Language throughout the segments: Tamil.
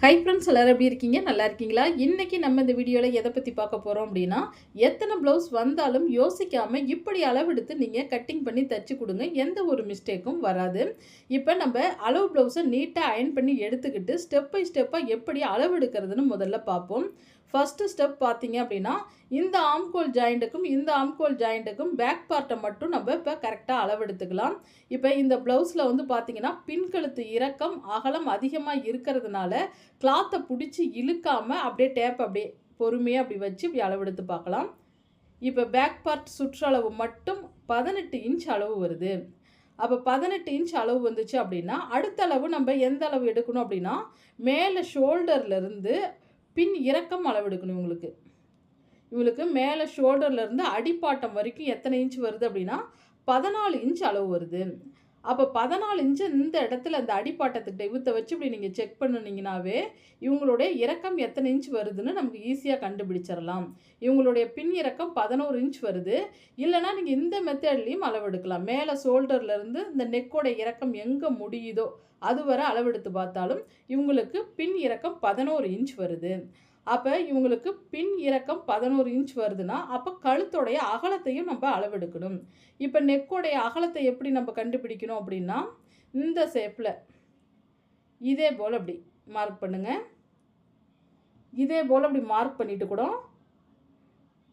ஹை ஃப்ரெண்ட்ஸ், எல்லாரும் எப்படி இருக்கீங்க? நல்லா இருக்கீங்களா? இன்றைக்கி நம்ம இந்த வீடியோவில் எதை பற்றி பார்க்க போகிறோம் அப்படின்னா, எத்தனை ப்ளவுஸ் வந்தாலும் யோசிக்காமல் இப்படி அளவெடுத்து நீங்கள் கட்டிங் பண்ணி தைச்சி கொடுங்க. எந்த ஒரு மிஸ்டேக்கும் வராது. இப்போ நம்ம அளவு ப்ளவுஸை நீட்டாக அயர்ன் பண்ணி எடுத்துக்கிட்டு ஸ்டெப் பை ஸ்டெப்பாக எப்படி அளவெடுக்கிறதுன்னு முதல்ல பார்ப்போம். ஃபஸ்ட்டு ஸ்டெப் பார்த்தீங்க அப்படின்னா, இந்த ஆம்கோல் ஜாயிண்ட்டுக்கும் இந்த ஆம்கோல் ஜாயிண்ட்டுக்கும் பேக் பார்ட்டை மட்டும் நம்ம இப்போ கரெக்டாக அளவெடுத்துக்கலாம். இப்போ இந்த ப்ளவுஸில் வந்து பார்த்தீங்கன்னா, பின்கழுத்து இறக்கம் அகலம் அதிகமாக இருக்கிறதுனால கிளாத்தை பிடிச்சி இழுக்காமல் அப்படியே டேப் அப்படியே பொறுமையாக அப்படி வச்சு இப்படி அளவெடுத்து பார்க்கலாம். இப்போ பேக் பார்ட் சுற்றளவு மட்டும் 18 இன்ச் அளவு வருது. அப்போ 18 இன்ச் அளவு வந்துச்சு அப்படின்னா, அடுத்த அளவு நம்ம எந்த அளவு எடுக்கணும் அப்படின்னா, மேலே ஷோல்டர்லேருந்து பின் இறக்கம் அளவெடுக்கணும். இவங்களுக்கு மேலே ஷோல்டர்லேருந்து அடிப்பாட்டம் வரைக்கும் எத்தனை இன்ச் வருது அப்படின்னா 14 இன்ச் அளவு வருது. அப்போ 14 இன்ச்சு இந்த இடத்துல அந்த அடிப்பாட்டத்துக்கிட்ட இவத்தை வச்சு இப்படி நீங்கள் செக் பண்ணினீங்கன்னாவே இவங்களுடைய இறக்கம் எத்தனை இன்ச் வருதுன்னு நமக்கு ஈஸியாக கண்டுபிடிச்சிடலாம். இவங்களுடைய பின் இறக்கம் 11 இன்ச் வருது. இல்லைனா நீங்கள் இந்த மெத்தட்லேயும் அளவெடுக்கலாம். மேலே ஷோல்டர்லேருந்து இந்த நெக்கோட இறக்கம் எங்கே முடியுதோ அது வர அளவெடுத்து பார்த்தாலும் இவங்களுக்கு பின் இறக்கம் 11 இன்ச் வருது. அப்போ இவங்களுக்கு பின் இறக்கம் 11 இன்ச் வருதுன்னா அப்போ கழுத்தோடைய அகலத்தையும் நம்ம அளவெடுக்கணும். இப்போ நெக்கோடைய அகலத்தை எப்படி நம்ம கண்டுபிடிக்கணும் அப்படின்னா, இந்த ஷேப்பில் இதே போல் அப்படி மார்க் பண்ணுங்கள். இதே போல் அப்படி மார்க் பண்ணிவிட்டு கூட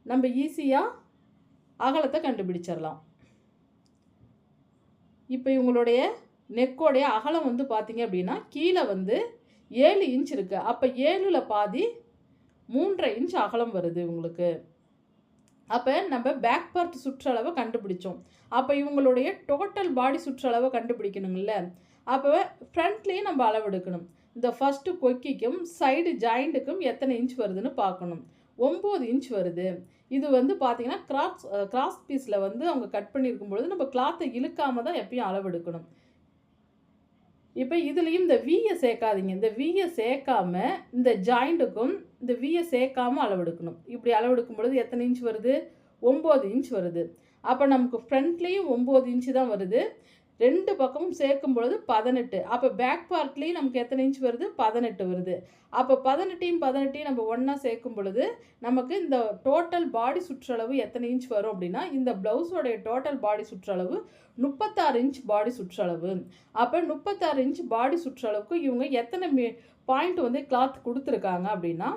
நம்ம ஈஸியாக அகலத்தை கண்டுபிடிச்சிடலாம். இப்போ இவங்களுடைய நெக்கோடைய அகலம் வந்து பார்த்திங்க அப்படின்னா கீழே வந்து 7 இன்ச் இருக்குது. அப்போ 7ல் பாதி 3.5 இன்ச் அகலம் வருது இவங்களுக்கு. அப்போ நம்ம பேக் பார்ட் சுற்றளவை கண்டுபிடிச்சோம். அப்போ இவங்களுடைய டோட்டல் பாடி சுற்றளவை கண்டுபிடிக்கணுங்கள. அப்போ ஃப்ரண்ட்லேயும் நம்ம அளவெடுக்கணும். இந்த ஃபஸ்ட்டு கொக்கிக்கும் சைடு ஜாயிண்ட்டுக்கும் எத்தனை இன்ச் வருதுன்னு பார்க்கணும். 9 இன்ச் வருது. இது வந்து பார்த்திங்கன்னா கிராஸ் பீஸில் வந்து அவங்க கட் பண்ணியிருக்கும்பொழுது நம்ம கிளாத்தை இழுக்காமல் தான் எப்பயும் அளவெடுக்கணும். இப்போ இதுலேயும் இந்த வீயை சேர்க்காதீங்க. இந்த வீயை சேர்க்காமல் இந்த ஜாயிண்ட்டுக்கும் இந்த வீயை சேர்க்காமல் அளவெடுக்கணும். இப்படி அளவெடுக்கும் பொழுது எத்தனை இன்ச் வருது? 9 இன்ச் வருது. அப்போ நமக்கு ஃப்ரண்ட்லேயும் 9 இன்ச்சு தான் வருது. 2 பக்கமும் சேர்க்கும் பொழுது 18. அப்போ பேக் பார்ட்லேயும் நமக்கு எத்தனை இன்ச் வருது? 18 வருது. அப்போ 18 நம்ம ஒன்றா சேர்க்கும் பொழுது நமக்கு இந்த டோட்டல் பாடி சுற்றளவு எத்தனை இன்ச் வரும் அப்படின்னா, இந்த ப்ளவுஸோடைய டோட்டல் பாடி சுற்றளவு 36 இன்ச் பாடி சுற்றளவு. அப்போ 36 இன்ச் பாடி சுற்றளவுக்கு இவங்க எத்தனை பாயிண்ட் வந்து கிளாத் கொடுத்துருக்காங்க அப்படின்னா,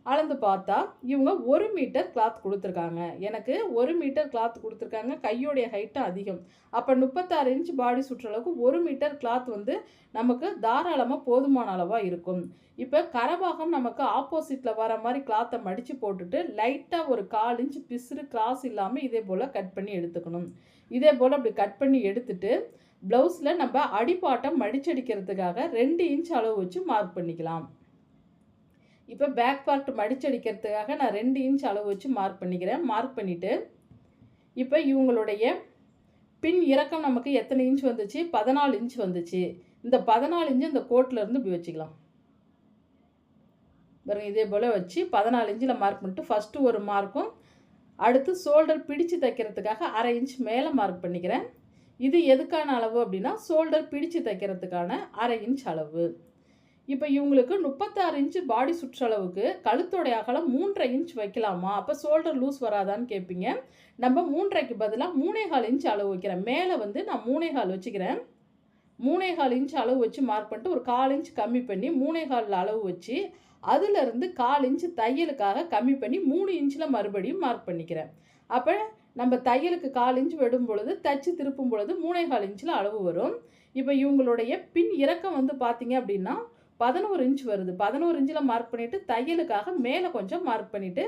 அளந்து பார்த்தா இவங்க 1 மீட்டர் கிளாத் கொடுத்துருக்காங்க. எனக்கு 1 மீட்டர் கிளாத் கொடுத்துருக்காங்க. கையோடைய ஹைட்டும் அதிகம். அப்போ 36 இன்ச் பாடி சுற்றளவுக்கு 1 மீட்டர் கிளாத் வந்து நமக்கு தாராளமாக போதுமான அளவாக இருக்கும். இப்போ கரபாகம் நமக்கு ஆப்போசிட்டில் வர மாதிரி கிளாத்தை மடித்து போட்டுட்டு லைட்டாக ஒரு 1/4 இன்ச் பிசுறு கிராஸ் இல்லாமல் இதே போல் கட் பண்ணி எடுத்துக்கணும். இதே போல் அப்படி கட் பண்ணி எடுத்துட்டு ப்ளவுஸில் நம்ம அடிப்பாட்டம் மடிச்சடிக்கிறதுக்காக 2 இன்ச் அளவு வச்சு மார்க் பண்ணிக்கலாம். இப்போ பேக் பார்ட் மடிச்சடிக்கிறதுக்காக நான் 2 இன்ச் அளவு வச்சு மார்க் பண்ணிக்கிறேன். மார்க் பண்ணிவிட்டு இப்போ இவங்களுடைய பின் இறக்கம் நமக்கு எத்தனை இன்ச் வந்துச்சு? 14 இன்ச் வந்துச்சு. இந்த 14 இன்ச்சு இந்த கோட்டிலேருந்து இப்படி வச்சுக்கலாம். பாருங்கள், இதே போல் வச்சு 14 இன்ச்சில் மார்க் பண்ணிட்டு ஃபஸ்ட்டு ஒரு மார்க்கும், அடுத்து ஷோல்டர் பிடிச்சு தைக்கிறதுக்காக 1/2 இன்ச் மேலே மார்க் பண்ணிக்கிறேன். இது எதுக்கான அளவு அப்படின்னா, ஷோல்டர் பிடிச்சு தைக்கிறதுக்கான 1/2 இன்ச் அளவு. இப்போ இவங்களுக்கு 36 இன்ச்சு பாடி சுற்றளவுக்கு கழுத்தோடைய அகலம் 3.5 இன்ச் வைக்கலாமா? அப்போ ஷோல்டர் லூஸ் வராதான்னு கேட்பீங்க. நம்ம 3.5க்கு பதிலாக 3.25 இன்ச் அளவு வைக்கிறேன். மேலே வந்து நான் 3.25 வச்சுக்கிறேன். 3.25 இன்ச் அளவு வச்சு மார்க் பண்ணிட்டு ஒரு 1/4 இன்ச் கம்மி பண்ணி 3.25 அளவு வச்சு அதிலிருந்து 1/4 இன்ச்சு தையலுக்காக கம்மி பண்ணி 3 இன்ச்சில் மறுபடியும் மார்க் பண்ணிக்கிறேன். அப்போ நம்ம தையலுக்கு 1/4 இன்ச் விடும் பொழுது தச்சு திருப்பும் பொழுது 3.25 இன்ச்சில் அளவு வரும். இப்போ இவங்களுடைய பின் இறக்கம் வந்து பார்த்திங்க அப்படின்னா 11 இன்ச் வருது. 11 இன்ச்சில் மார்க் பண்ணிவிட்டு தையலுக்காக மேலே கொஞ்சம் மார்க் பண்ணிவிட்டு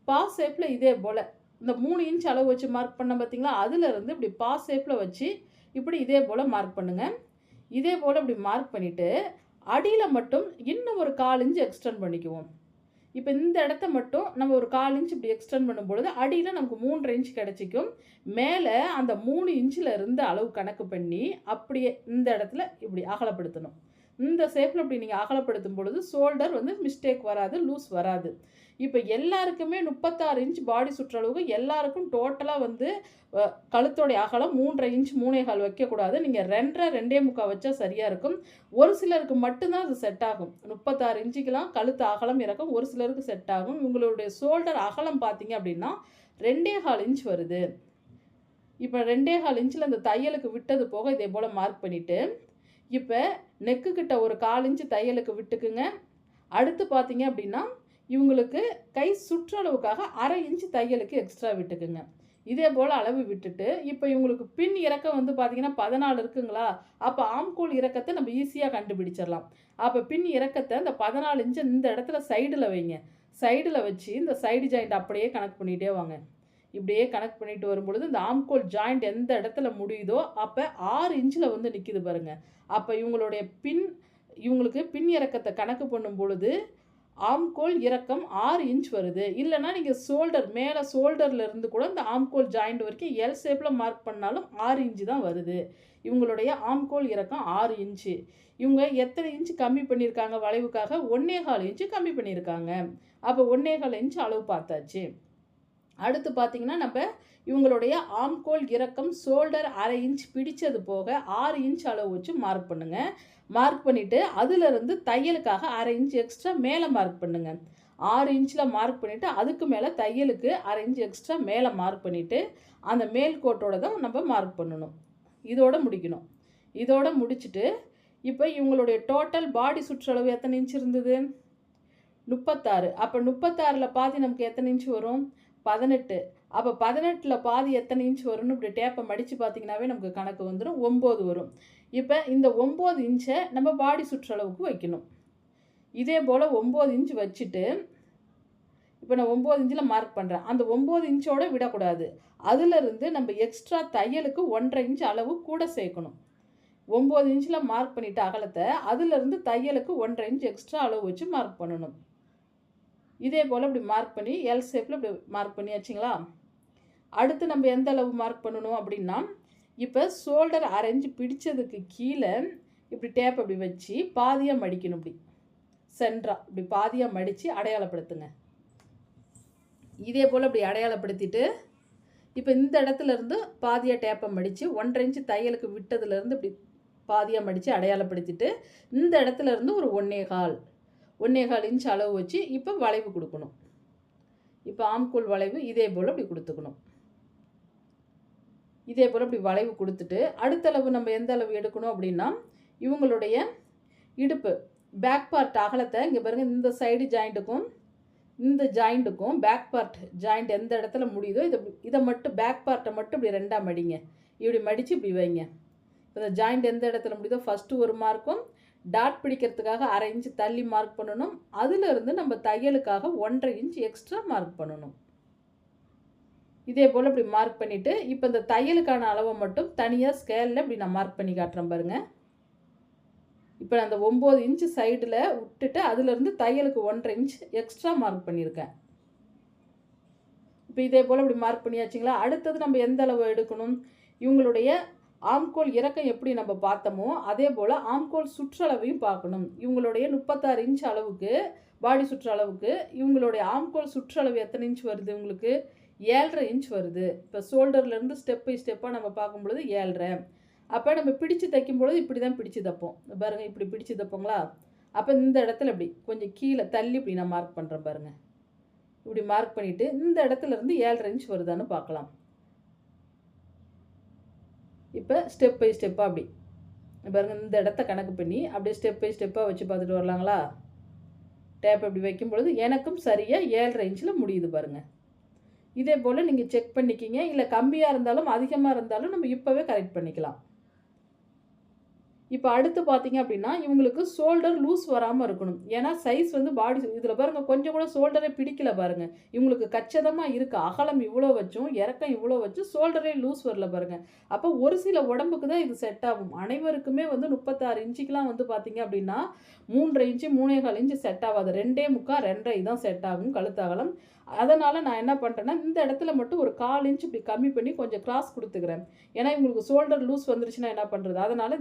பாஸ் ஷேப்பில் இதே போல் இந்த 3 இன்ச் அளவு வச்சு மார்க் பண்ண பார்த்திங்களா, அதிலிருந்து இப்படி பாஸ் ஷேப்பில் வச்சு இப்படி இதே போல் மார்க் பண்ணுங்கள். இதே போல் இப்படி மார்க் பண்ணிவிட்டு அடியில் மட்டும் இன்னும் ஒரு 1/4 இன்ச் எக்ஸ்டெண்ட் பண்ணிக்குவோம். இப்போ இந்த இடத்த மட்டும் நம்ம ஒரு 1/4 இன்ச் இப்படி எக்ஸ்டெண்ட் பண்ணும்பொழுது அடியில் நமக்கு 3.5 இன்ச் கிடச்சிக்கும். மேலே அந்த 3 இன்ச்சில் இருந்து அளவு கணக்கு பண்ணி அப்படியே இந்த இடத்துல இப்படி அகலப்படுத்தணும். இந்த ஷேப்பில் இப்படி நீங்கள் அகலப்படுத்தும் பொழுது ஷோல்டர் வந்து மிஸ்டேக் வராது, லூஸ் வராது. இப்போ எல்லாருக்குமே 36 இன்ச் பாடி சுற்றளவுக்கு எல்லாருக்கும் டோட்டலாக வந்து கழுத்தோடைய அகலம் 3.5 இன்ச் 3.25 வைக்கக்கூடாது. நீங்கள் 2.5 2.25 வச்சா சரியாக இருக்கும். ஒரு சிலருக்கு மட்டும்தான் அது செட் ஆகும். 36 இன்ச்சுக்கெலாம் கழுத்து அகலம் இறக்கம் ஒரு சிலருக்கு செட் ஆகும். உங்களுடைய ஷோல்டர் அகலம் பார்த்தீங்க அப்படின்னா 2.25 இன்ச் வருது. இப்போ 2.25 இன்ச்சில் இந்த தையலுக்கு விட்டது போக இதே போல் மார்க் பண்ணிவிட்டு, இப்போ நெக்கு கிட்ட ஒரு 1/4 இன்ச்சு தையலுக்கு விட்டுக்குங்க. அடுத்து பார்த்தீங்க அப்படின்னா இவங்களுக்கு கை சுற்றளவுக்காக 1/2 இன்ச்சு தையலுக்கு எக்ஸ்ட்ரா விட்டுக்குங்க. இதே போல் அளவு விட்டுட்டு, இப்போ இவங்களுக்கு பின் இறக்கம் வந்து பார்த்தீங்கன்னா 14 இருக்குங்களா, அப்போ ஆம்கோல் இறக்கத்தை நம்ம ஈஸியாக கண்டுபிடிச்சிடலாம். அப்போ பின் இறக்கத்தை இந்த 14 இன்ச்சை இந்த இடத்துல சைடில் வைங்க. சைடில் வச்சு இந்த சைடு ஜாயிண்ட் அப்படியே கனெக்ட் பண்ணிகிட்டே வாங்க. இப்படியே கனெக்ட் பண்ணிட்டு வரும்பொழுது இந்த ஆம்கோல் ஜாயிண்ட் எந்த இடத்துல முடியுதோ அப்போ 6 இன்ச்சில் வந்து நிற்கிது பாருங்கள். அப்போ இவங்களுக்கு பின் இறக்கத்தை கணக்கு பண்ணும் பொழுது ஆம்கோல் இறக்கம் 6 இன்ச் வருது. இல்லைனா நீங்கள் ஷோல்டர் மேலே ஷோல்டரில் இருந்து கூட இந்த ஆம்கோல் ஜாயிண்ட் வரைக்கும் எல் ஷேப்பில் மார்க் பண்ணாலும் 6 இன்ச்சு தான் வருது. இவங்களுடைய ஆம்கோல் இறக்கம் 6 இன்ச்சு. இவங்க எத்தனை இன்ச்சு கம்மி பண்ணியிருக்காங்க வளைவுக்காக? 1.25 இன்ச்சு கம்மி பண்ணியிருக்காங்க. அப்போ 1.25 இன்ச்சு அளவு பார்த்தாச்சு. அடுத்து பார்த்தீங்கன்னா நம்ம இவங்களுடைய ஆம்கோல் இறக்கம் ஷோல்டர் 1/2 இன்ச் பிடிச்சது போக 6 இன்ச் அளவு வச்சு மார்க் பண்ணுங்கள். மார்க் பண்ணிவிட்டு அதிலிருந்து தையலுக்காக 1/2 இன்ச் எக்ஸ்ட்ரா மேலே மார்க் பண்ணுங்கள். 6 இன்ச்சில் மார்க் பண்ணிவிட்டு அதுக்கு மேலே தையலுக்கு 1/2 இன்ச் எக்ஸ்ட்ரா மேலே மார்க் பண்ணிவிட்டு அந்த மேல் கோட்டோட தான் நம்ம மார்க் பண்ணணும். இதோட முடிக்கணும். இதோட முடிச்சுட்டு இப்போ இவங்களுடைய டோட்டல் பாடி சுற்றளவு எத்தனை இன்ச் இருந்தது? 36. அப்போ 36ல் பாதி நமக்கு எத்தனை இன்ச் வரும்? 18. அப்போ 18ல் பாதி எத்தனை இன்ச் வரும்னு இப்படி டேப்பை மடித்து பார்த்தீங்கன்னாவே நமக்கு கணக்கு வந்துடும். 9 வரும். இப்போ இந்த 9 இன்ச்சை நம்ம பாடி சுற்றளவுக்கு வைக்கணும். இதே போல் 9 இன்ச் வச்சுட்டு இப்போ நான் 9 இன்ச்சில் மார்க் பண்ணுறேன். அந்த 9 இன்ச்சோடு விடக்கூடாது. அதிலிருந்து நம்ம எக்ஸ்ட்ரா தையலுக்கு 1.5 இன்ச் அளவு கூட சேர்க்கணும். 9 இன்ச்சில் மார்க் பண்ணிவிட்டு அகலத்தை அதிலிருந்து தையலுக்கு 1.5 இன்ச் எக்ஸ்ட்ரா அளவு வச்சு மார்க் பண்ணணும். இதே போல் இப்படி மார்க் பண்ணி எல் ஷேப்பில் இப்படி மார்க் பண்ணியாச்சுங்களா? அடுத்து நம்ம எந்த அளவு மார்க் பண்ணணும் அப்படின்னா, இப்போ ஷோல்டர் 1/2 இன்ச் பிடிச்சதுக்கு கீழே இப்படி டேப் அப்படி வச்சு பாதியாக மடிக்கணும். இப்படி சென்ட்ரா இப்படி பாதியாக மடித்து அடையாளப்படுத்துங்க. இதே போல் இப்படி அடையாளப்படுத்திட்டு இப்போ இந்த இடத்துலேருந்து பாதியாக டேப்பை மடித்து 1.5 இன்ச்சு தையலுக்கு விட்டதுலேருந்து இப்படி பாதியாக மடித்து அடையாளப்படுத்திட்டு இந்த இடத்துலேருந்து ஒரு 1.25 இன்ச் அளவு வச்சு இப்போ வளைவு கொடுக்கணும். இப்போ ஆம்கோல் வளைவு இதே போல் இப்படி கொடுத்துக்கணும். இதே போல் இப்படி வளைவு கொடுத்துட்டு அடுத்த அளவு நம்ம எந்த அளவு எடுக்கணும் அப்படின்னா, இவங்களுடைய இடுப்பு பேக் பார்ட் அகலத்தை இங்கே பாருங்கள், இந்த சைடு ஜாயிண்ட்டுக்கும் இந்த ஜாயிண்ட்டுக்கும் பேக் பார்ட் ஜாயிண்ட் எந்த இடத்துல முடியுதோ இதை மட்டும் பேக் பார்ட்டை மட்டும் இப்படி 2ஆக மடிங்க. இப்படி மடித்து இப்படி வைங்க. இந்த ஜாயிண்ட் எந்த இடத்துல முடியுதோ ஃபஸ்ட்டு ஒரு மார்க்கும் டாட் பிடிக்கிறதுக்காக 1/2 இன்ச்சு தள்ளி மார்க் பண்ணணும். அதிலிருந்து நம்ம தையலுக்காக 1.5 இன்ச் எக்ஸ்ட்ரா மார்க் பண்ணணும். இதே போல் இப்படி மார்க் பண்ணிவிட்டு இப்போ இந்த தையலுக்கான அளவை மட்டும் தனியாக ஸ்கேலில் இப்படி நான் மார்க் பண்ணி காட்டுறேன் பாருங்கள். இப்போ நான் அந்த 9 இன்ச்சு சைடில் விட்டுட்டு அதிலிருந்து தையலுக்கு 1.5 இன்ச் எக்ஸ்ட்ரா மார்க் பண்ணியிருக்கேன். இப்போ இதே போல் இப்படி மார்க் பண்ணியாச்சுங்களா? அடுத்தது நம்ம எந்த அளவு எடுக்கணும்? இவங்களுடைய ஆம்கோல் இறக்கம் எப்படி நம்ம பார்த்தோமோ அதே போல் ஆம்கோல் சுற்றளவையும் பார்க்கணும். இவங்களுடைய 36 இன்ச் அளவுக்கு பாடி சுற்றளவுக்கு இவங்களுடைய ஆம்கோல் சுற்றளவு எத்தனை இன்ச் வருது? உங்களுக்கு 7.5 இன்ச் வருது. இப்போ ஷோல்டர்லேருந்து ஸ்டெப் பை ஸ்டெப்பாக நம்ம பார்க்கும்பொழுது 7.5. அப்போ நம்ம பிடிச்சு தைக்கும்பொழுது இப்படி தான் பிடிச்சு தைப்போம் பாருங்கள். இப்படி பிடிச்சு தைப்போங்களா? அப்போ இந்த இடத்துல இப்படி கொஞ்சம் கீழே தள்ளி இப்படி நான் மார்க் பண்ணுறேன் பாருங்கள். இப்படி மார்க் பண்ணிவிட்டு இந்த இடத்துலேருந்து 7.5 இன்ச் வருதான்னு பார்க்கலாம். இப்போ ஸ்டெப் பை ஸ்டெப்பாக அப்படி பாருங்கள், இந்த இடத்த கணக்கு பண்ணி அப்படியே ஸ்டெப் பை ஸ்டெப்பாக வச்சு பார்த்துட்டு வரலாங்களா? டேப் அப்படி வைக்கும்பொழுது எனக்கும் சரியாக 7.5 இன்ச்சில் முடியுது பாருங்கள். இதே போல் நீங்கள் செக் பண்ணிக்கிங்க. இல்லை கம்மியாக இருந்தாலும் அதிகமாக இருந்தாலும் நம்ம இப்போவே கரெக்ட் பண்ணிக்கலாம். இப்போ அடுத்து பார்த்தீங்க அப்படின்னா இவங்களுக்கு ஷோல்டர் லூஸ் வராமல் இருக்கணும். ஏன்னா சைஸ் வந்து பாடி இதில் பாருங்கள் கொஞ்சம் கூட ஷோல்டரே பிடிக்கல பாருங்கள். இவங்களுக்கு கச்சிதமாக இருக்குது. அகலம் இவ்வளோ வச்சும் இறக்கம் இவ்வளோ வச்சும் ஷோல்டரே லூஸ் வரல பாருங்கள். அப்போ ஒரு சில உடம்புக்கு தான் இது செட் ஆகும். அனைவருக்குமே வந்து 36 இன்ச்சுக்கெலாம் வந்து பார்த்தீங்க அப்படின்னா 3.5 இன்ச்சு 3.25 இன்ச்சு செட் ஆகாது. 2.25 2.5 தான் செட் ஆகும் கழுத்தகலம். அதனால் நான் என்ன பண்ணுறேன்னா இந்த இடத்துல மட்டும் ஒரு 1/4 இன்ச்சு இப்படி கம்மி பண்ணி கொஞ்சம் கிராஸ் கொடுத்துக்கிறேன். ஏன்னா இவங்களுக்கு ஷோல்டர் லூஸ் வந்துருச்சுன்னா என்ன பண்ணுறது? அதனால்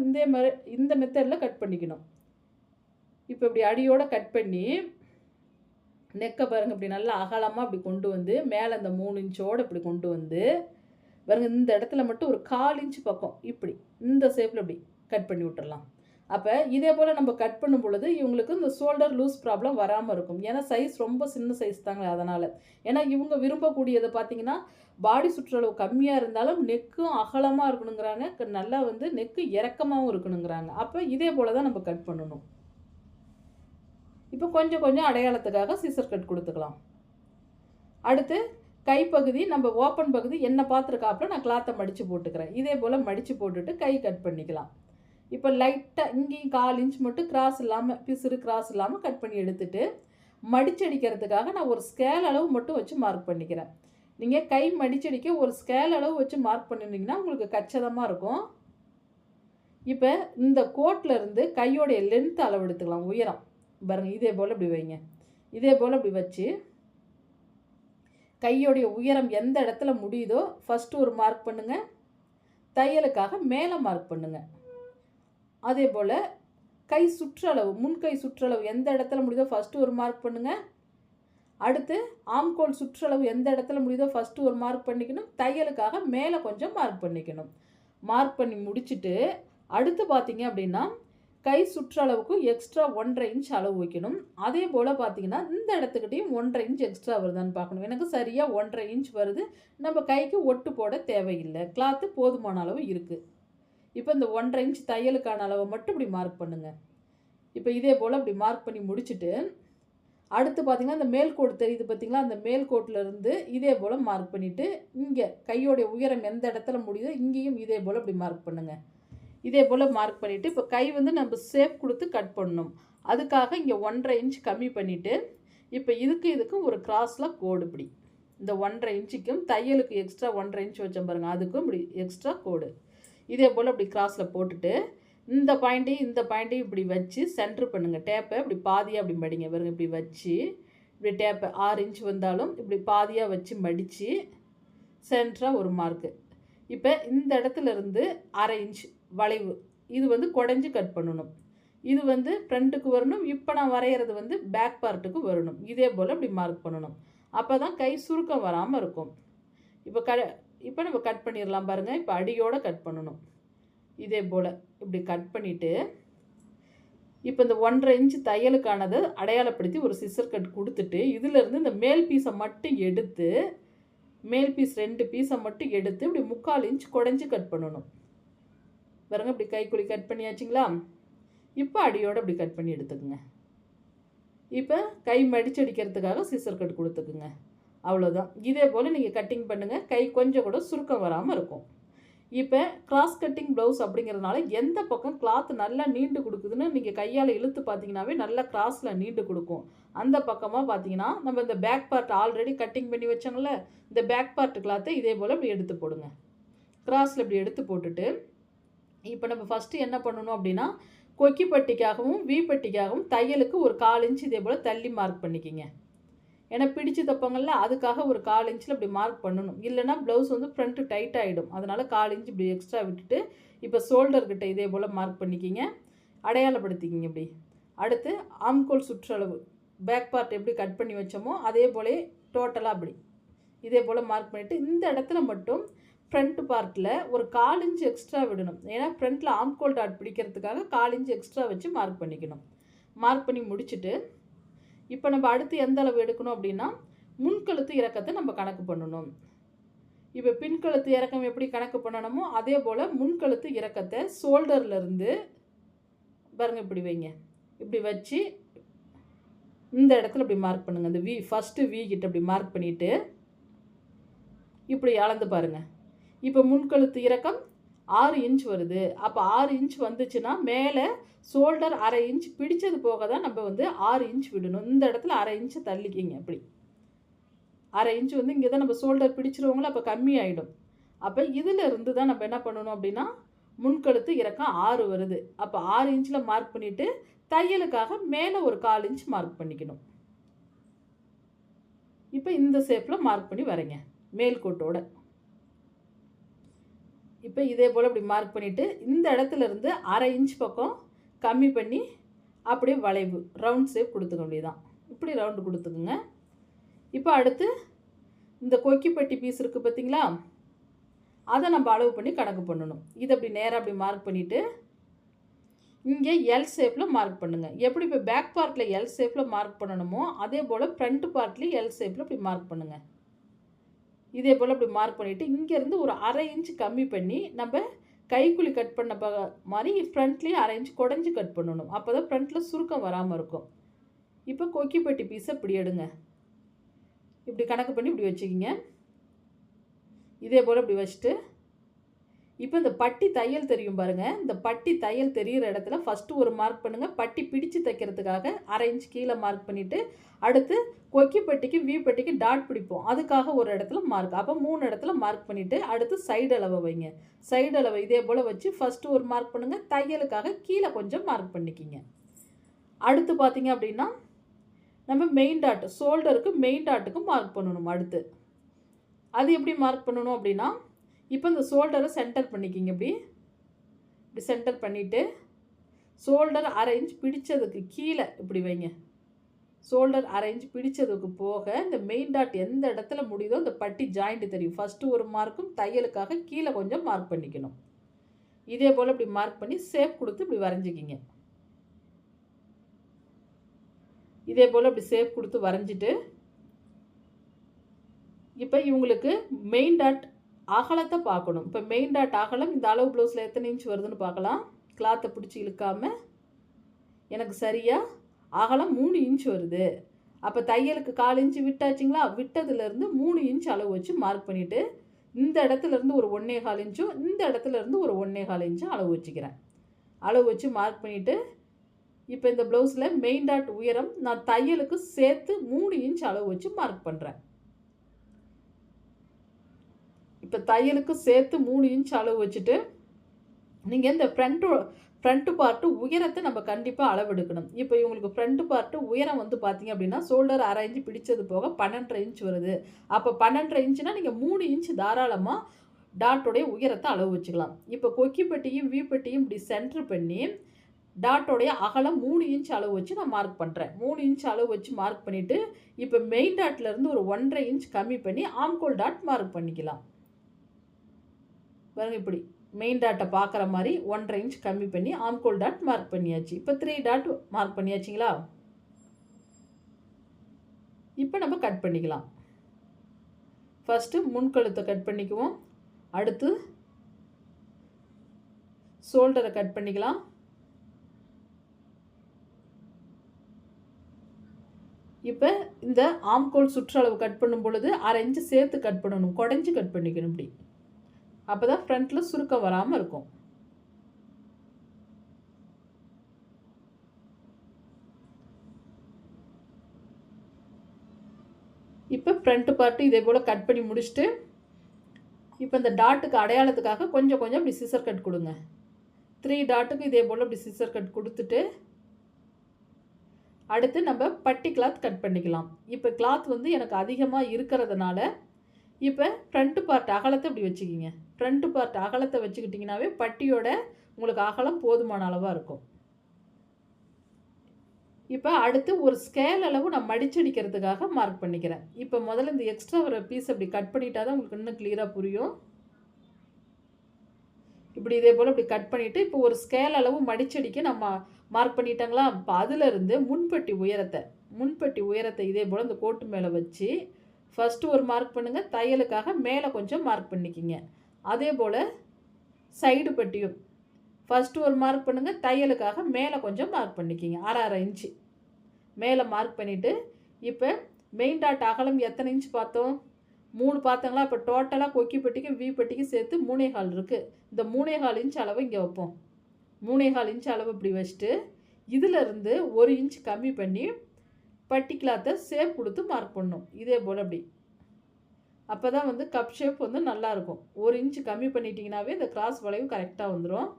இந்த மெத்தடில் கட் பண்ணிக்கணும். இப்போ இப்படி அடியோடு கட் பண்ணி நெக்கை பாருங்கள் இப்படி நல்லா அகலமாக இப்படி கொண்டு வந்து மேலே அந்த 3 இன்ச்சோடு இப்படி கொண்டு வந்து பாருங்கள் இந்த இடத்துல மட்டும் ஒரு 1/4 இன்ச் பக்கம் இப்படி இந்த ஷேப்பில் இப்படி கட் பண்ணி விட்டுறலாம். அப்போ இதே போல் நம்ம கட் பண்ணும் பொழுது இவங்களுக்கு இந்த ஷோல்டர் லூஸ் ப்ராப்ளம் வராமல் இருக்கும். ஏன்னா சைஸ் ரொம்ப சின்ன சைஸ் தாங்க அதனால். ஏன்னா இவங்க விரும்பக்கூடியதை பார்த்தீங்கன்னா பாடி சுற்றளவு கம்மியாக இருந்தாலும் நெக்கும் அகலமாக இருக்கணுங்கிறாங்க, நல்லா வந்து நெக்கு இறக்கமாகவும் இருக்கணுங்கிறாங்க. அப்போ இதே போல் தான் நம்ம கட் பண்ணணும். இப்போ கொஞ்சம் கொஞ்சம் அடையாளத்துக்காக சிசர் கட் கொடுத்துக்கலாம். அடுத்து கைப்பகுதி நம்ம ஓப்பன் பகுதி என்ன பார்த்துருக்காப்புல நான் கிளாத்தை மடித்து போட்டுக்கிறேன். இதே போல் மடித்து போட்டுட்டு கை கட் பண்ணிக்கலாம். இப்போ லைட்டாக இங்கேயும் 1/4 இன்ச் மட்டும் கிராஸ் இல்லாமல் பிசுறு கிராஸ் இல்லாமல் கட் பண்ணி எடுத்துட்டு மடிச்சடிக்கிறதுக்காக நான் ஒரு ஸ்கேல் அளவு மட்டும் வச்சு மார்க் பண்ணிக்கிறேன். நீங்கள் கை மடிச்சடிக்க ஒரு ஸ்கேல் அளவு வச்சு மார்க் பண்ணினீங்கன்னா உங்களுக்கு கச்சிதமாக இருக்கும். இப்போ இந்த கோட்டில் இருந்து கையோடைய லென்த் அளவு எடுத்துக்கலாம், உயரம் பாருங்கள். இதே போல் இப்படி வைங்க. இதே போல் இப்படி வச்சு கையோடைய உயரம் எந்த இடத்துல முடியுதோ ஃபஸ்ட்டு ஒரு மார்க் பண்ணுங்கள். தையலுக்காக மேலே மார்க் பண்ணுங்கள். அதே போல் கை சுற்றளவு முன்கை சுற்றளவு எந்த இடத்துல முடியுதோ ஃபஸ்ட்டு ஒரு மார்க் பண்ணுங்கள். அடுத்து ஆம்கோல் சுற்றளவு எந்த இடத்துல முடியுதோ ஃபஸ்ட்டு ஒரு மார்க் பண்ணிக்கணும். தையலுக்காக மேலே கொஞ்சம் மார்க் பண்ணிக்கணும். மார்க் பண்ணி முடிச்சுட்டு அடுத்து பார்த்தீங்க அப்படின்னா கை சுற்றளவுக்கு எக்ஸ்ட்ரா 1.5 இன்ச் அளவு வைக்கணும். அதே போல் பார்த்தீங்கன்னா இந்த இடத்துக்கிட்டையும் 1.5 இன்ச் எக்ஸ்ட்ரா வருதான்னு பார்க்கணும். எனக்கு சரியாக 1.5 இன்ச் வருது. நம்ம கைக்கு ஒட்டு போட தேவையில்லை, கிளாத்து போதுமான அளவு இருக்குது. இப்போ இந்த 1.5 இன்ச் தையலுக்கான அளவை மட்டும் இப்படி மார்க் பண்ணுங்கள். இப்போ இதே போல் இப்படி மார்க் பண்ணி முடிச்சுட்டு அடுத்து பார்த்திங்கன்னா இந்த மேல் கோடு தெரியுது பார்த்திங்களா, அந்த மேல் கோட்டிலேருந்து இதே போல் மார்க் பண்ணிவிட்டு இங்கே கையோடைய உயரம் எந்த இடத்துல முடியுதோ இங்கேயும் இதே போல் இப்படி மார்க் பண்ணுங்கள். இதே போல் மார்க் பண்ணிவிட்டு இப்போ கை வந்து நம்ம ஷேப் கொடுத்து கட் பண்ணணும். அதுக்காக இங்கே 1.5 இன்ச் கம்மி பண்ணிவிட்டு இப்போ இதுக்கும் ஒரு கிராஸில் கோடு இப்படி இந்த 1.5 இன்ச்சுக்கும் தையலுக்கு எக்ஸ்ட்ரா 1.5 இன்ச் வச்சோம் பாருங்கள், அதுக்கும் இப்படி எக்ஸ்ட்ரா கோடு இதே போல் இப்படி கிராஸில் போட்டுட்டு இந்த பாயிண்ட்டையும் இப்படி வச்சு சென்ட்ரு பண்ணுங்கள். டேப்பை இப்படி பாதியாக அப்படி மடிங்க பாருங்கள். இப்படி வச்சு இப்படி டேப்பை 6 இன்ச் வந்தாலும் இப்படி பாதியாக வச்சு மடித்து சென்டராக ஒரு மார்க்கு. இப்போ இந்த இடத்துல இருந்து 1/2 இன்ச் வளைவு இது வந்து குடஞ்சி கட் பண்ணணும். இது வந்து ஃப்ரண்ட்டுக்கு வரணும். இப்போ நான் வரைகிறது வந்து பேக் பார்ட்டுக்கு வரணும். இதே போல் இப்படி மார்க் பண்ணணும். அப்போ தான் கை சுருக்கம் வராமல் இருக்கும். இப்போ நம்ம கட் பண்ணிடலாம் பாருங்கள். இப்போ அடியோடு கட் பண்ணணும். இதே போல் இப்படி கட் பண்ணிவிட்டு இப்போ இந்த 1.5 இன்ச் தையலுக்கானதை அடையாளப்படுத்தி ஒரு சிசர் கட் கொடுத்துட்டு இதிலேருந்து இந்த மேல் பீஸை மட்டும் எடுத்து மேல் பீஸ் 2 பீஸை மட்டும் எடுத்து இப்படி 3/4 இன்ச் குடஞ்சி கட் பண்ணணும் பாருங்கள். இப்படி கைக்குழி கட் பண்ணியாச்சுங்களா? இப்போ அடியோடு இப்படி கட் பண்ணி எடுத்துக்குங்க. இப்போ கை மடிச்சடிக்கிறதுக்காக சிசர் கட் கொடுத்துக்குங்க. அவ்வளோதான். இதே போல் நீங்கள் கட்டிங் பண்ணுங்கள். கை கொஞ்சம் கூட சுருக்கம் வராமல் இருக்கும். இப்போ கிராஸ் கட்டிங் ப்ளவுஸ் அப்படிங்கிறதுனால எந்த பக்கம் கிளாத் நல்லா நீண்டு கொடுக்குதுன்னு நீங்கள் கையால் இழுத்து பார்த்தீங்கன்னாவே நல்லா கிராஸில் நீண்டு கொடுக்கும். அந்த பக்கமாக பார்த்தீங்கன்னா நம்ம இந்த பேக் பார்ட் ஆல்ரெடி கட்டிங் பண்ணி வச்சோங்கள, இந்த பேக் பார்ட் கிளாத்தை இதே போல் இப்படி எடுத்து போடுங்க. கிராஸில் இப்படி எடுத்து போட்டுட்டு இப்போ நம்ம ஃபஸ்ட்டு என்ன பண்ணணும் அப்படின்னா கொக்கி பட்டிக்காகவும் வி பட்டிக்காகவும் தையலுக்கு ஒரு 1/4 இன்ச் இதே போல் தள்ளி மார்க் பண்ணிக்கிங்க. ஏன்னா பிடிச்சி தப்பங்கள்ல அதுக்காக ஒரு 1/4 இன்ச்சில் இப்படி மார்க் பண்ணணும். இல்லைனா ப்ளவுஸ் வந்து ஃப்ரண்ட்டு டைட் ஆகிடும். அதனால் 1/4 இன்ச் இப்படி எக்ஸ்ட்ரா விட்டுட்டு இப்போ ஷோல்டர்கிட்ட இதே போல் மார்க் பண்ணிக்கிங்க, அடையாளப்படுத்திக்கிங்க இப்படி. அடுத்து ஆம்கோல் சுற்றளவு பேக் பார்ட் எப்படி கட் பண்ணி வச்சோமோ அதே போலே டோட்டலாக அப்படி இதே போல் மார்க் பண்ணிவிட்டு இந்த இடத்துல மட்டும் ஃப்ரண்ட் பார்ட்டில் ஒரு 1/4 இன்ச் எக்ஸ்ட்ரா விடணும். ஏன்னா ஃப்ரண்ட்டில் ஆம்கோல் டாட் பிடிக்கிறதுக்காக 1/4 இன்ச் எக்ஸ்ட்ரா வச்சு மார்க் பண்ணிக்கணும். மார்க் பண்ணி முடிச்சுட்டு இப்போ நம்ம அடுத்து எந்த அளவு எடுக்கணும் அப்படின்னா முன்கழுத்து இறக்கத்தை நம்ம கணக்கு பண்ணணும். இப்போ பின்கழுத்து இறக்கம் எப்படி கணக்கு பண்ணணுமோ அதே போல் முன்கழுத்து இறக்கத்தை ஷோல்டர்லேருந்து பாருங்கள் இப்படி வைங்க. இப்படி வச்சு இந்த இடத்துல இப்படி மார்க் பண்ணுங்கள். இந்த ஃபஸ்ட்டு வி கிட்ட இப்படி மார்க் பண்ணிவிட்டு இப்படி அளந்து பாருங்கள். இப்போ முன்கழுத்து இறக்கம் 6 இன்ச் வருது. அப்போ 6 இன்ச் வந்துச்சுன்னா மேலே ஷோல்டர் 1/2 இன்ச் பிடிச்சது போக தான் நம்ம வந்து 6 இன்ச் விடணும். இந்த இடத்துல 1/2 இன்ச்சு தள்ளிக்கிங்க. இப்படி 1/2 இன்ச் வந்து இங்கே தான் நம்ம ஷோல்டர் பிடிச்சிருவோங்களோ அப்போ கம்மி ஆகிடும். அப்போ இதில் இருந்து தான் நம்ம என்ன பண்ணணும் அப்படின்னா முன்கழுத்து இறக்கம் 6 வருது. அப்போ 6 இன்ச்சில் மார்க் பண்ணிவிட்டு தையலுக்காக மேலே ஒரு 1/4 இன்ச் மார்க் பண்ணிக்கணும். இப்போ இந்த ஷேப்பில் மார்க் பண்ணி வரைங்க மேல் கோட்டோட. இப்போ இதே போல் இப்படி மார்க் பண்ணிவிட்டு இந்த இடத்துல இருந்து 1/2 இன்ச் பக்கம் கம்மி பண்ணி அப்படியே வளைவு ரவுண்ட் ஷேப் கொடுத்துக்க வேண்டியதான். இப்படி ரவுண்டு கொடுத்துக்குங்க. இப்போ அடுத்து இந்த கொக்கிப்பட்டி பீஸ் இருக்குது பார்த்தீங்களா, அதை நம்ம அளவு பண்ணி கணக்கு பண்ணணும். இதை அப்படி நேராக அப்படி மார்க் பண்ணிவிட்டு இங்கே எல் ஷேப்பில் மார்க் பண்ணுங்கள். எப்படி இப்போ பேக் பார்ட்டில் எல் ஷேப்பில் மார்க் பண்ணணுமோ அதே போல் ஃப்ரண்ட் பார்ட்லேயும் எல் ஷேப்பில் அப்படி மார்க் பண்ணுங்கள். இதே போல் அப்படி மார்க் பண்ணிவிட்டு இங்கேருந்து ஒரு 1/2 இன்ச் கம்மி பண்ணி நம்ம கைக்குழி கட் பண்ண மாதிரி ஃப்ரண்ட்லேயும் 1/2 இன்ச் குடஞ்சி கட் பண்ணணும். அப்போ தான் ஃப்ரண்ட்டில் சுருக்கம் வராமல் இருக்கும். இப்போ கொக்கிப்பட்டி பீஸை இப்படி எடுங்க. இப்படி கணக்கு பண்ணி இப்படி வச்சுக்கிங்க. இதே போல் இப்படி வச்சுட்டு இப்போ இந்த பட்டி தையல் தெரியும் பாருங்கள். இந்த பட்டி தையல் தெரிகிற இடத்துல ஃபஸ்ட்டு ஒரு மார்க் பண்ணுங்கள். பட்டி பிடிச்சு தைக்கிறதுக்காக 1/2 இன்ச் கீழே மார்க் பண்ணிவிட்டு அடுத்து கொக்கிப்பட்டிக்கு வி பட்டிக்கு டாட் பிடிப்போம். அதுக்காக ஒரு இடத்துல மார்க். அப்போ 3 இடத்துல மார்க் பண்ணிவிட்டு அடுத்து சைடு அளவை வைங்க. சைடு அளவை இதே போல் வச்சு ஃபஸ்ட்டு ஒரு மார்க் பண்ணுங்கள். தையலுக்காக கீழே கொஞ்சம் மார்க் பண்ணிக்கிங்க. அடுத்து பார்த்திங்க அப்படின்னா நம்ம மெயின் டாட் ஷோல்டருக்கு மெயின் டாட்டுக்கும் மார்க் பண்ணணும். அடுத்து அது எப்படி மார்க் பண்ணணும் அப்படின்னா இப்போ இந்த ஷோல்டரை சென்டர் பண்ணிக்கிங்க. இப்படி சென்டர் பண்ணிவிட்டு ஷோல்டர் 1/2 இன்ச் பிடிச்சதுக்கு கீழே இப்படி வைங்க. ஷோல்டர் 1/2 இன்ச் பிடிச்சதுக்கு போக இந்த மெயின் டாட் எந்த இடத்துல முடியுதோ இந்த பட்டி ஜாயிண்ட் தெரியும். ஃபஸ்ட்டு ஒரு மார்க்கும் தையலுக்காக கீழே கொஞ்சம் மார்க் பண்ணிக்கணும். இதே போல் இப்படி மார்க் பண்ணி ஷேப் கொடுத்து இப்படி வரைஞ்சிக்கிங்க. இதே போல் இப்படி ஷேப் கொடுத்து வரைஞ்சிட்டு இப்போ இவங்களுக்கு மெயின் டாட் அகலத்தை பார்க்கணும். இப்போ மெயின் டாட் அகலம் இந்த அளவு ப்ளவுஸில் எத்தனை இன்ச் வருதுன்னு பார்க்கலாம். கிளாத்தை பிடிச்சி இழுக்காமல் எனக்கு சரியாக அகலம் 3 இன்ச் வருது. அப்போ தையலுக்கு 1/4 இன்ச்சு விட்டாச்சுங்களா, விட்டதுலேருந்து 3 இன்ச் அளவு வச்சு மார்க் பண்ணிவிட்டு இந்த இடத்துலேருந்து ஒரு 1.25 இன்ச்சும் இந்த இடத்துலேருந்து ஒரு 1.25 இன்ச்சும் அளவு வச்சுக்கிறேன். அளவு வச்சு மார்க் பண்ணிவிட்டு இப்போ இந்த ப்ளவுஸில் மெயின் டாட் உயரம் நான் தையலுக்கு சேர்த்து 3 இன்ச் அளவு வச்சு மார்க் பண்ணுறேன். இப்போ தையலுக்கு சேர்த்து 3 இன்ச் அளவு வச்சுட்டு நீங்கள் இந்த ஃப்ரண்ட்டு பார்ட்டு உயரத்தை நம்ம கண்டிப்பாக அளவெடுக்கணும். இப்போ இவங்களுக்கு ஃப்ரண்ட்டு பார்ட்டு உயரம் வந்து பார்த்திங்க அப்படின்னா ஷோல்டர் 1/2 இன்ச் பிடிச்சது போக 12.5 இன்ச் வருது. அப்போ 12.5 இன்ச்சுனால் நீங்கள் 3 இன்ச் தாராளமாக டாட்டோடைய உயரத்தை அளவு வச்சுக்கலாம். இப்போ கொக்கிப்பட்டியும் வீப்பட்டியும் இப்படி சென்டர் பண்ணி டாட்டோடைய அகலம் 3 இன்ச் அளவு வச்சு நான் மார்க் பண்ணுறேன். 3 இன்ச் அளவு வச்சு மார்க் பண்ணிவிட்டு இப்போ மெயின் டாட்லேருந்து ஒரு 1.5 இன்ச் கம்மி பண்ணி ஆம்கோல் டாட் மார்க் பண்ணிக்கலாம். பாருங்கள், இப்படி மெயின் டாட்டை பார்க்குற மாதிரி 1.5 இன்ச் கம்மி பண்ணி ஆம்கோல் டாட் மார்க் பண்ணியாச்சு. இப்போ 3 டாட் மார்க் பண்ணியாச்சுங்களா. இப்போ நம்ம கட் பண்ணிக்கலாம். ஃபஸ்ட்டு முன்கழுத்தை கட் பண்ணிக்குவோம். அடுத்து ஷோல்டரை கட் பண்ணிக்கலாம். இப்போ இந்த ஆம்கோல் சுற்றளவு கட் பண்ணும் பொழுது 1/2 இன்ச்சு சேர்த்து கட் பண்ணணும். குடஞ்சி கட் பண்ணிக்கணும். இப்படி அப்போ தான் ஃப்ரண்ட்டில் சுருக்கம் வராமல் இருக்கும். இப்போ ஃப்ரண்ட்டு பார்ட்டு இதே போல் கட் பண்ணி முடிச்சுட்டு இப்போ இந்த டாட்டுக்கு அடையாளத்துக்காக கொஞ்சம் கொஞ்சம் இப்படி சிசர் கட் கொடுங்க. 3 டாட்டுக்கு இதே போல் இப்படி சிசர் கட் கொடுத்துட்டு அடுத்து நம்ம பட்டி கிளாத் கட் பண்ணிக்கலாம். இப்போ கிளாத் வந்து எனக்கு அதிகமாக இருக்கிறதுனால இப்போ ஃப்ரண்ட்டு பார்ட் அகலத்தை இப்படி வச்சுக்கிங்க. ஃப்ரண்ட்டு பார்ட் அகலத்தை வச்சுக்கிட்டிங்கனாவே பட்டியோட உங்களுக்கு அகலம் போதுமான அளவாக இருக்கும். இப்போ அடுத்து ஒரு ஸ்கேல் அளவு நான் மடிச்சடிக்கிறதுக்காக மார்க் பண்ணிக்கிறேன். இப்போ முதல்ல இந்த எக்ஸ்ட்ரா வர பீஸ் அப்படி கட் பண்ணிட்டா தான் உங்களுக்கு இன்னும் கிளியராக புரியும். இப்படி இதே போல் இப்படி கட் பண்ணிவிட்டு இப்போ ஒரு ஸ்கேல் அளவு மடிச்சடிக்க நம்ம மார்க் பண்ணிட்டாங்களா. இப்போ அதிலிருந்து முன்பட்டி உயரத்தை இதே போல் இந்த கோட்டு மேலே வச்சு ஃபஸ்ட்டு ஒரு மார்க் பண்ணுங்கள். தையலுக்காக மேலே கொஞ்சம் மார்க் பண்ணிக்கிங்க. அதே போல் சைடு பட்டியும் ஃபஸ்ட்டு ஒரு மார்க் பண்ணுங்கள். தையலுக்காக மேலே கொஞ்சம் மார்க் பண்ணிக்கிங்க. 1/2 இன்ச்சு மேலே மார்க் பண்ணிவிட்டு இப்போ மெயின் டாட் அகலம் எத்தனை இன்ச் பார்த்தோம்? 3 பார்த்தங்களா. இப்போ டோட்டலாக கொக்கிப்பட்டிக்கும் வி பட்டிக்கும் சேர்த்து 3.25 இருக்குது. இந்த 3.25 இன்ச் அளவு இங்கே வைப்போம். 3.25 இன்ச் அளவு இப்படி வச்சுட்டு இதிலிருந்து 1 இன்ச் கம்மி பண்ணி பட்டி கிளாத்தை ஷேப் கொடுத்து மார்க் பண்ணணும். இதே போல் அப்படி அப்போ தான் வந்து கப் ஷேப் வந்து நல்லாயிருக்கும். 1 இன்ச் கம்மி பண்ணிட்டீங்கன்னாவே இந்த கிராஸ் வளைவு கரெக்டாக வந்துடும்.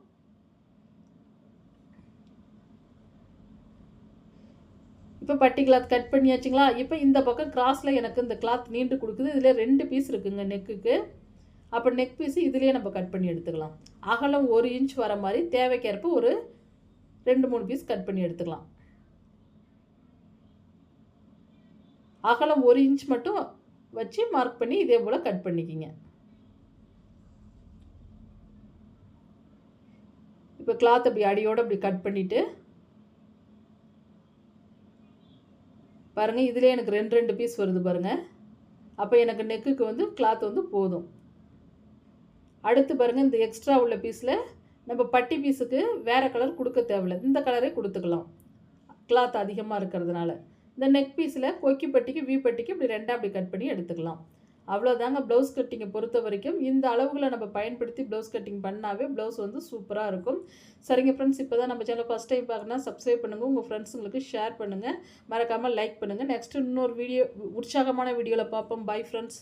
இப்போ பட்டி கிளாத் கட் பண்ணியாச்சுங்களா. இப்போ இந்த பக்கம் கிராஸில் எனக்கு இந்த கிளாத் நீண்டு கொடுக்குது. இதில் 2 பீஸ் இருக்குங்க நெக்குக்கு. அப்போ நெக் பீஸு இதுலேயே நம்ம கட் பண்ணி எடுத்துக்கலாம். அகலம் 1 இன்ச் வர மாதிரி தேவைக்கேற்ப ஒரு 2-3 பீஸ் கட் பண்ணி எடுத்துக்கலாம். அகலம் 1 இன்ச் மட்டும் வச்சு மார்க் பண்ணி இதே போல் கட் பண்ணிக்கிங்க. இப்போ கிளாத் அப்படி அடியோடு அப்படி கட் பண்ணிவிட்டு பாருங்கள், இதிலே எனக்கு 2 பீஸ் வருது பாருங்கள். அப்போ எனக்கு நெக்குக்கு வந்து கிளாத் வந்து போதும். அடுத்து பாருங்கள், இந்த எக்ஸ்ட்ரா உள்ள பீஸில் நம்ம பட்டி பீஸுக்கு வேறு கலர் கொடுக்க தேவையில்லை, இந்த கலரே கொடுத்துக்கலாம் கிளாத் அதிகமாக இருக்கிறதுனால. இந்த நெக் பீஸில் கொக்கி பட்டிக்கு வி பட்டிக்கு இப்படி 2 அப்படி கட் பண்ணி எடுத்துக்கலாம். அவ்வளோதாங்க ப்ளவுஸ் கட்டிங்கை பொறுத்த வரைக்கும். இந்த அளவுகளை நம்ம பயன்படுத்தி ப்ளவுஸ் கட்டிங் பண்ணாவே ப்ளவுஸ் வந்து சூப்பராக இருக்கும். சரிங்க ஃப்ரெண்ட்ஸ், இப்போ தான் நம்ம சேனல் ஃபஸ்ட் டைம் பார்க்கணுன்னா சப்ஸ்கிரைப் பண்ணுங்கள், உங்கள் ஃப்ரெண்ட்ஸுங்களுக்கு ஷேர் பண்ணுங்கள், மறக்காமல் லைக் பண்ணுங்கள். நெக்ஸ்ட்டு இன்னொரு வீடியோ உற்சாகமான வீடியோவில் பார்ப்போம். Bye friends.